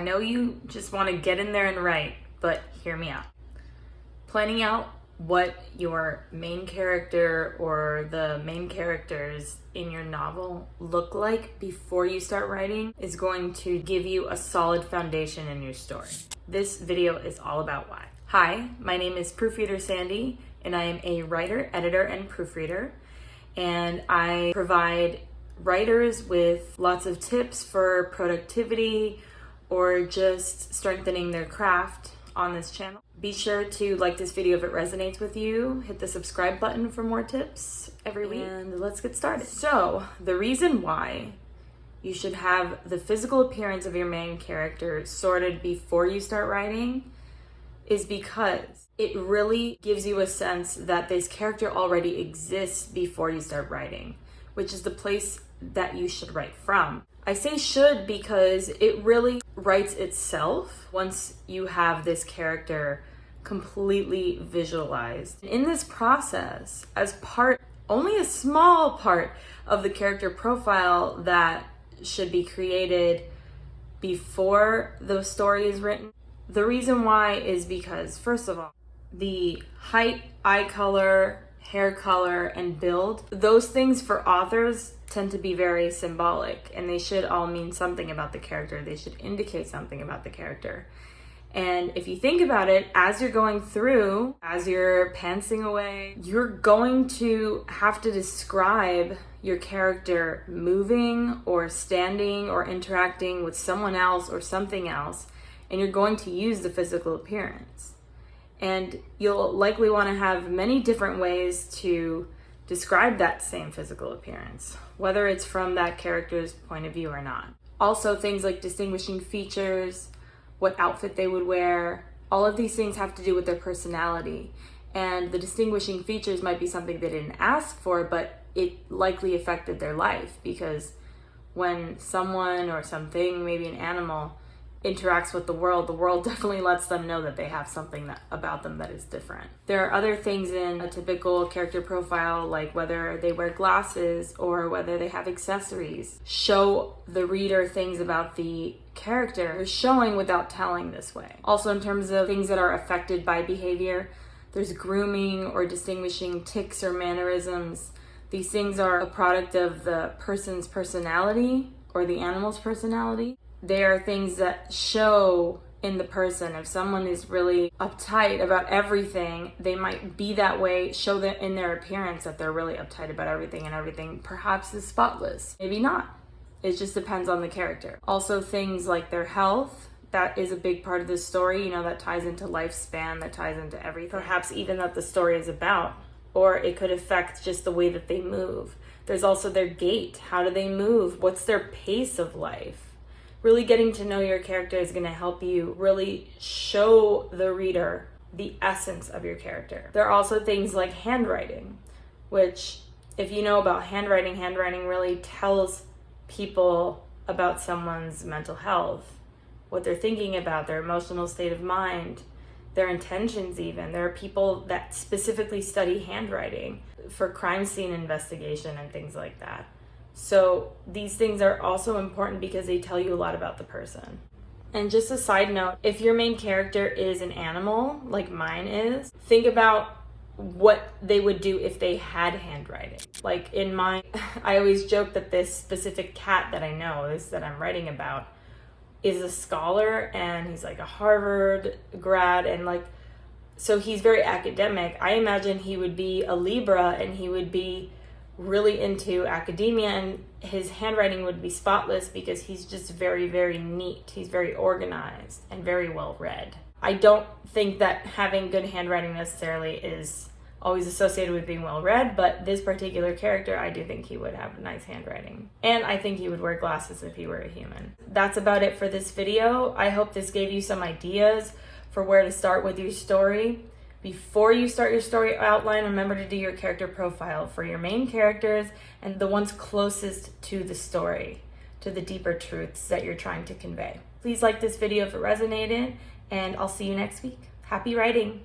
know you just want to get in there and write, but hear me out. Planning out what your main character or the main characters in your novel look like before you start writing is going to give you a solid foundation in your story. This video is all about why. Hi, my name is Proofreader Sandy, and I am a writer, editor, and proofreader, and I provide writers with lots of tips for productivity or just strengthening their craft on this channel. Be sure to like this video if it resonates with you. Hit the subscribe button for more tips every week. And let's get started. So, the reason why you should have the physical appearance of your main character sorted before you start writing is because it really gives you a sense that this character already exists before you start writing, which is the place that you should write from. I say should because it really writes itself once you have this character completely visualized. In this process, as only a small part of the character profile that should be created before the story is written. The reason why is because, first of all, the height, eye color, hair color, and build, those things for authors tend to be very symbolic, and they should all mean something about the character. They should indicate something about the character. And if you think about it, as you're going through, as you're pantsing away, you're going to have to describe your character moving or standing or interacting with someone else or something else, and you're going to use the physical appearance. And you'll likely want to have many different ways to describe that same physical appearance, whether it's from that character's point of view or not. Also, things like distinguishing features, what outfit they would wear, all of these things have to do with their personality. And the distinguishing features might be something they didn't ask for, but it likely affected their life, because when someone or something, maybe an animal, interacts with the world definitely lets them know that they have something about them that is different. There are other things in a typical character profile, like whether they wear glasses or whether they have accessories, show the reader things about the character, showing without telling this way. Also, in terms of things that are affected by behavior, there's grooming or distinguishing tics or mannerisms. These things are a product of the person's personality or the animal's personality. They are things that show in the person. If someone is really uptight about everything, they might be that way, show that in their appearance that they're really uptight about everything, and everything perhaps is spotless. Maybe not. It just depends on the character. Also, things like their health, that is a big part of the story, that ties into lifespan, that ties into everything. Perhaps even that the story is about, or it could affect just the way that they move. There's also their gait. How do they move? What's their pace of life? Really getting to know your character is going to help you really show the reader the essence of your character. There are also things like handwriting, which, if you know about handwriting really tells people about someone's mental health, what they're thinking about, their emotional state of mind, their intentions even. There are people that specifically study handwriting for crime scene investigation and things like that. So these things are also important because they tell you a lot about the person. And just a side note, if your main character is an animal, like mine is, think about what they would do if they had handwriting. Like in mine, I always joke that this specific cat that I know, that I'm writing about, is a scholar, and he's like a Harvard grad, and so he's very academic. I imagine he would be a Libra, and he would be really into academia, and his handwriting would be spotless because he's just very, very neat. He's very organized and very well read. I don't think that having good handwriting necessarily is always associated with being well read, but this particular character, I do think he would have nice handwriting. And I think he would wear glasses if he were a human. That's about it for this video. I hope this gave you some ideas for where to start with your story. Before you start your story outline, remember to do your character profile for your main characters and the ones closest to the story, to the deeper truths that you're trying to convey. Please like this video if it resonated, and I'll see you next week. Happy writing!